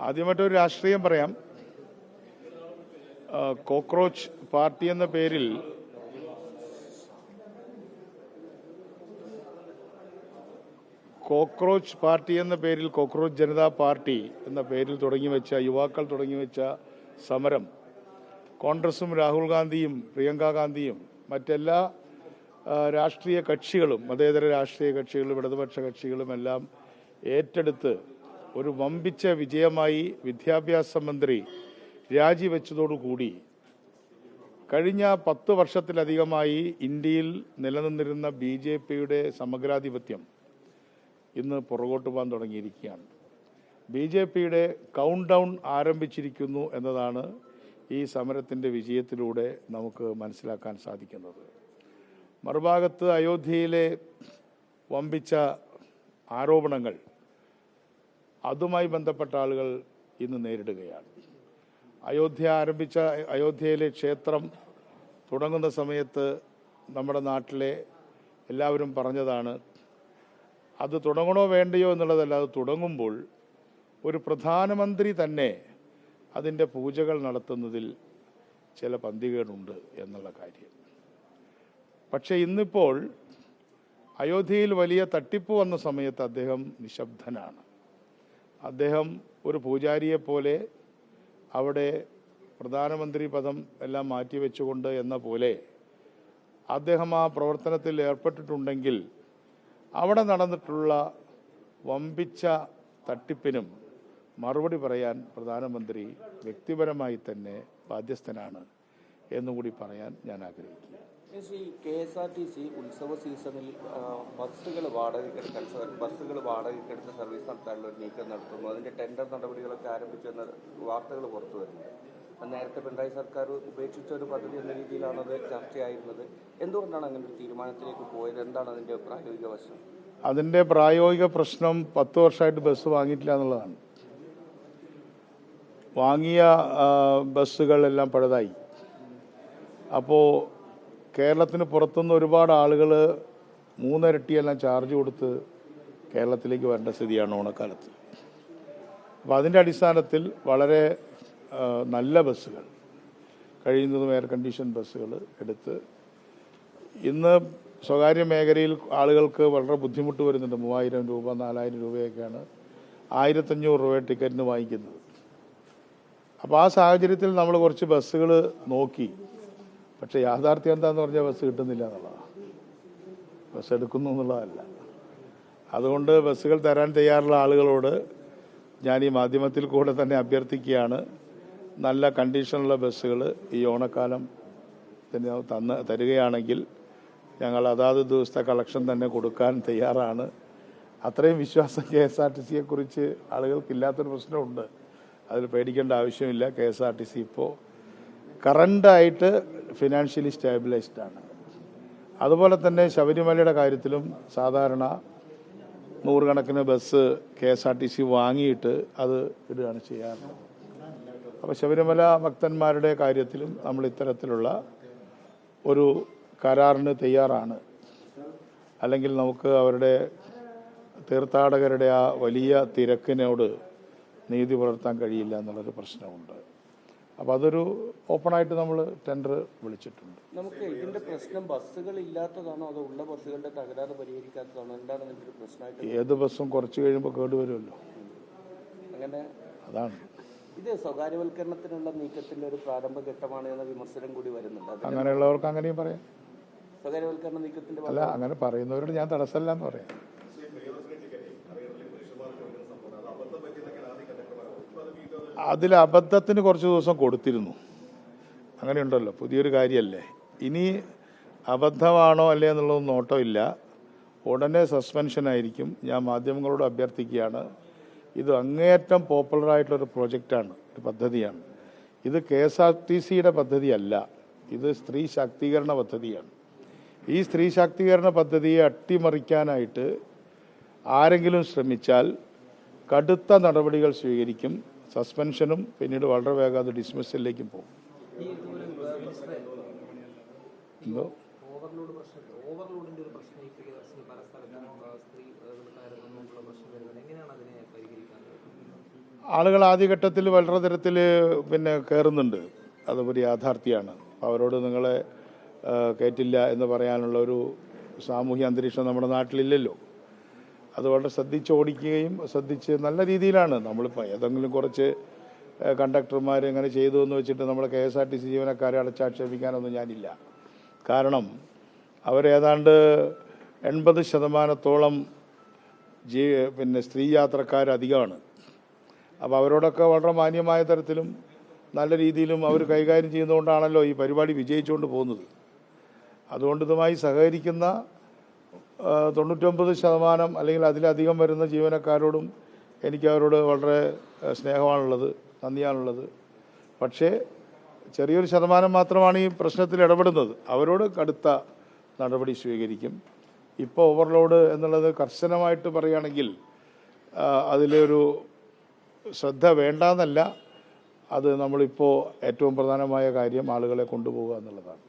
ആദ്യമായിട്ടൊരു രാഷ്ട്രീയം പറയാം. കോക്രോച്ച് പാർട്ടി എന്ന പേരിൽ കോക്രോച്ച് ജനതാ പാർട്ടി എന്ന പേരിൽ തുടങ്ങിവെച്ച യുവാക്കൾ തുടങ്ങിവെച്ച സമരം കോൺഗ്രസും രാഹുൽ ഗാന്ധിയും പ്രിയങ്ക ഗാന്ധിയും മറ്റെല്ലാ രാഷ്ട്രീയ കക്ഷികളും മതേതര രാഷ്ട്രീയ കക്ഷികളും ഇടതുപക്ഷ കക്ഷികളുമെല്ലാം ഏറ്റെടുത്ത് ഒരു വമ്പിച്ച വിജയമായി വിദ്യാഭ്യാസ മന്ത്രി രാജിവെച്ചതോടുകൂടി കഴിഞ്ഞ 10 വർഷത്തിലധികമായി ഇന്ത്യയിൽ നിലനിന്നിരുന്ന BJPയുടെ സമഗ്രാധിപത്യം ഇന്ന് പുറകോട്ട് പോകാൻ തുടങ്ങിയിരിക്കുകയാണ്. BJPയുടെ കൗണ്ട് ഡൗൺ ആരംഭിച്ചിരിക്കുന്നു എന്നതാണ് ഈ സമരത്തിൻ്റെ വിജയത്തിലൂടെ നമുക്ക് മനസ്സിലാക്കാൻ സാധിക്കുന്നത്. മറുഭാഗത്ത് അയോധ്യയിലെ വമ്പിച്ച ആരോപണങ്ങൾ അതുമായി ബന്ധപ്പെട്ട ആളുകൾ ഇന്ന് നേരിടുകയാണ്. അയോധ്യയിലെ ക്ഷേത്രം തുടങ്ങുന്ന സമയത്ത് നമ്മുടെ നാട്ടിലെ എല്ലാവരും പറഞ്ഞതാണ്, അത് തുടങ്ങണോ വേണ്ടയോ എന്നുള്ളതല്ല, അത് തുടങ്ങുമ്പോൾ ഒരു പ്രധാനമന്ത്രി തന്നെ അതിൻ്റെ പൂജകൾ നടത്തുന്നതിൽ ചില പന്തികേടുണ്ട് എന്നുള്ള കാര്യം. പക്ഷേ ഇന്നിപ്പോൾ അയോധ്യയിൽ വലിയ തട്ടിപ്പ് വന്ന സമയത്ത് അദ്ദേഹം നിശബ്ദനാണ്. അദ്ദേഹം ഒരു പൂജാരിയെപ്പോലെ അവിടെ പ്രധാനമന്ത്രി പദം എല്ലാം മാറ്റിവെച്ചുകൊണ്ട് എന്ന പോലെ അദ്ദേഹം ആ പ്രവർത്തനത്തിൽ ഏർപ്പെട്ടിട്ടുണ്ടെങ്കിൽ അവിടെ നടന്നിട്ടുള്ള വമ്പിച്ച തട്ടിപ്പിനും മറുപടി പറയാൻ പ്രധാനമന്ത്രി വ്യക്തിപരമായി തന്നെ ബാധ്യസ്ഥനാണ് എന്നുകൂടി പറയാൻ ഞാൻ ആഗ്രഹിക്കുന്നു. KSRTC ഉത്സവ സീസണിൽ ബസ്സുകൾ വാടകയ്ക്കെടുത്ത് സർവീസ് നടത്താനുള്ള ഒരു നീക്കം നടത്തുന്നു. അതിൻ്റെ ടെൻഡർ നടപടികളൊക്കെ ആരംഭിച്ചെന്ന വാർത്തകൾ പുറത്തു വരുന്നുണ്ട്. നേരത്തെ പിണറായി സർക്കാർ ഉപേക്ഷിച്ച ഒരു പദ്ധതി എന്ന രീതിയിലാണ് അത് ചർച്ചയായിരുന്നത്. എന്തുകൊണ്ടാണ് അങ്ങനെ ഒരു തീരുമാനത്തിലേക്ക് പോയത്? എന്താണ് അതിൻ്റെ പ്രായോഗിക വശം? അതിൻ്റെ പ്രായോഗിക പ്രശ്നം 10 വർഷമായിട്ട് ബസ് വാങ്ങിയിട്ടില്ല എന്നുള്ളതാണ്. വാങ്ങിയ ബസ്സുകളെല്ലാം പഴുതായി. അപ്പോൾ കേരളത്തിന് പുറത്തുനിന്ന് ഒരുപാട് ആളുകൾ 3 ഇരട്ടിയെല്ലാം ചാർജ് കൊടുത്ത് കേരളത്തിലേക്ക് വരേണ്ട സ്ഥിതിയാണ് ഓണക്കാലത്ത്. അപ്പോൾ അതിൻ്റെ അടിസ്ഥാനത്തിൽ വളരെ നല്ല ബസ്സുകൾ, കഴിയുന്നതും എയർ കണ്ടീഷൻ ബസ്സുകൾ എടുത്ത് ഇന്ന് സ്വകാര്യ മേഖലയിൽ ആളുകൾക്ക് വളരെ ബുദ്ധിമുട്ട് വരുന്നുണ്ട്. 3000 രൂപ 4000 രൂപയൊക്കെയാണ് 1500 രൂപ ടിക്കറ്റിന് വാങ്ങിക്കുന്നത്. അപ്പോൾ ആ സാഹചര്യത്തിൽ നമ്മൾ കുറച്ച് ബസ്സുകൾ നോക്കി. പക്ഷേ യാഥാർത്ഥ്യം എന്താണെന്ന് പറഞ്ഞാൽ ബസ് കിട്ടുന്നില്ല എന്നുള്ളതാണ്. ബസ് എടുക്കുന്നു എന്നുള്ളതല്ല. അതുകൊണ്ട് ബസ്സുകൾ തരാൻ തയ്യാറുള്ള ആളുകളോട് ഞാൻ ഈ മാധ്യമത്തിൽ കൂടെ തന്നെ അഭ്യർത്ഥിക്കുകയാണ്, നല്ല കണ്ടീഷനുള്ള ബസ്സുകൾ ഈ ഓണക്കാലം തരികയാണെങ്കിൽ ഞങ്ങൾ അതാത് ദിവസത്തെ കളക്ഷൻ തന്നെ കൊടുക്കാൻ തയ്യാറാണ്. അത്രയും വിശ്വാസം KSRTCയെക്കുറിച്ച് ആളുകൾക്കില്ലാത്തൊരു പ്രശ്നമുണ്ട്. അതിൽ പേടിക്കേണ്ട ആവശ്യമില്ല. KSRTC ഇപ്പോൾ കറണ്ടായിട്ട് ഫിനാൻഷ്യലി സ്റ്റേബിലൈസ്ഡ് ആണ്. അതുപോലെ തന്നെ ശബരിമലയുടെ കാര്യത്തിലും സാധാരണ 100 കണക്കിന് ബസ് KSRTC വാങ്ങിയിട്ട് അത് ഇടുകയാണ് ചെയ്യാറ്. അപ്പോൾ ശബരിമല ഭക്തന്മാരുടെ കാര്യത്തിലും നമ്മൾ ഇത്തരത്തിലുള്ള ഒരു കരാറിന് തയ്യാറാണ്. അല്ലെങ്കിൽ നമുക്ക് അവരുടെ തീർത്ഥാടകരുടെ ആ വലിയ തിരക്കിനോട് നീതി പുലർത്താൻ കഴിയില്ല എന്നുള്ളൊരു പ്രശ്നമുണ്ട്. അപ്പോൾ അതൊരു ഓപ്പണായിട്ട് നമ്മൾ ടെൻഡർ വിളിച്ചിട്ടുണ്ട്. നമുക്ക് ഇതിന്റെ പ്രശ്നം ബസ്സുകൾ ഇല്ലാത്തതാണോ അതോ ഉള്ള ബസ്സുകളുടെ തകരാറ് പരിഹരിക്കാത്തതാണോ? എന്താണ് ഇതിന്റെ ഒരു പ്രശ്നമായിട്ട്? ഏത് ബസ്സും കുറച്ച് കഴിയുമ്പോൾ കേടുവരുമല്ലോ. അങ്ങനെ അതാണ് ഇത് സ്വകാര്യവൽക്കരണത്തിനുള്ള നീക്കത്തിന്റെ ഒരു പ്രാരംഭഘട്ടമാണ് എന്ന വിമർശനം കൂടി വരുന്നുണ്ട്. അങ്ങനെയുള്ളവർക്ക് അങ്ങനെയും പറയാം. സ്വകാര്യവൽക്കരണ നീക്കത്തിന്റെ അല്ല, അങ്ങനെ പറയുന്നവരോട് ഞാൻ തടസ്സമല്ല എന്ന് പറയാം. അതിൽ അബദ്ധത്തിന് കുറച്ച് ദിവസം കൊടുത്തിരുന്നു. അങ്ങനെയുണ്ടല്ലോ, പുതിയൊരു കാര്യമല്ലേ. ഇനി അബദ്ധമാണോ അല്ലേ എന്നുള്ളതൊന്നും നോട്ടമില്ല. ഉടനെ സസ്പെൻഷനായിരിക്കും. ഞാൻ മാധ്യമങ്ങളോട് അഭ്യർത്ഥിക്കുകയാണ്, ഇത് അങ്ങേയറ്റം പോപ്പുലറായിട്ടുള്ളൊരു പ്രോജക്റ്റാണ്, ഒരു പദ്ധതിയാണ്. ഇത് KSRTCയുടെ പദ്ധതിയല്ല, ഇത് സ്ത്രീ ശാക്തീകരണ പദ്ധതിയാണ്. ഈ സ്ത്രീ ശാക്തീകരണ പദ്ധതിയെ അട്ടിമറിക്കാനായിട്ട് ആരെങ്കിലും ശ്രമിച്ചാൽ കടുത്ത നടപടികൾ സ്വീകരിക്കും. സസ്പെൻഷനും പിന്നീട് വളരെ വേഗം അത് ഡിസ്മിസലിലേക്കും പോകും. എന്തോ ആളുകൾ ആദ്യഘട്ടത്തിൽ വളരെ തരത്തിൽ പിന്നെ കയറുന്നുണ്ട്, അതൊരു യാഥാർത്ഥ്യമാണ്. അവരോട് നിങ്ങളെ കയറ്റില്ല എന്ന് പറയാനുള്ള ഒരു സാമൂഹ്യ അന്തരീക്ഷം നമ്മുടെ നാട്ടിലില്ലല്ലോ. അത് വളരെ ശ്രദ്ധിച്ച് ഓടിക്കുകയും ശ്രദ്ധിച്ച് നല്ല രീതിയിലാണ്. നമ്മളിപ്പോൾ ഏതെങ്കിലും കുറച്ച് കണ്ടക്ടർമാർ ഇങ്ങനെ ചെയ്തു എന്ന് വെച്ചിട്ട് നമ്മൾ KSRTC ജീവനക്കാരെ അടച്ചാക്ഷേപിക്കാനൊന്നും ഞാനില്ല. കാരണം അവരേതാണ്ട് 80% പിന്നെ സ്ത്രീ യാത്രക്കാരധികമാണ്. അപ്പോൾ അവരോടൊക്കെ വളരെ മാന്യമായ തരത്തിലും നല്ല രീതിയിലും അവർ കൈകാര്യം ചെയ്യുന്നതുകൊണ്ടാണല്ലോ ഈ പരിപാടി വിജയിച്ചുകൊണ്ട് പോകുന്നത്. അതുകൊണ്ട് ഇതുമായി സഹകരിക്കുന്ന 99% അല്ലെങ്കിൽ അതിലധികം വരുന്ന ജീവനക്കാരോടും എനിക്ക് അവരോട് വളരെ സ്നേഹമാണുള്ളത്, നന്ദിയാണുള്ളത്. പക്ഷേ ചെറിയൊരു ശതമാനം മാത്രമാണ് ഈ പ്രശ്നത്തിൽ ഇടപെടുന്നത്. അവരോട് കടുത്ത നടപടി സ്വീകരിക്കും. ഇപ്പോൾ ഓവർലോഡ് എന്നുള്ളത് കർശനമായിട്ട് പറയുകയാണെങ്കിൽ അതിലൊരു ശ്രദ്ധ വേണ്ടെന്നല്ല, അത് നമ്മളിപ്പോൾ ഏറ്റവും പ്രധാനമായ കാര്യം ആളുകളെ കൊണ്ടുപോകുക എന്നുള്ളതാണ്.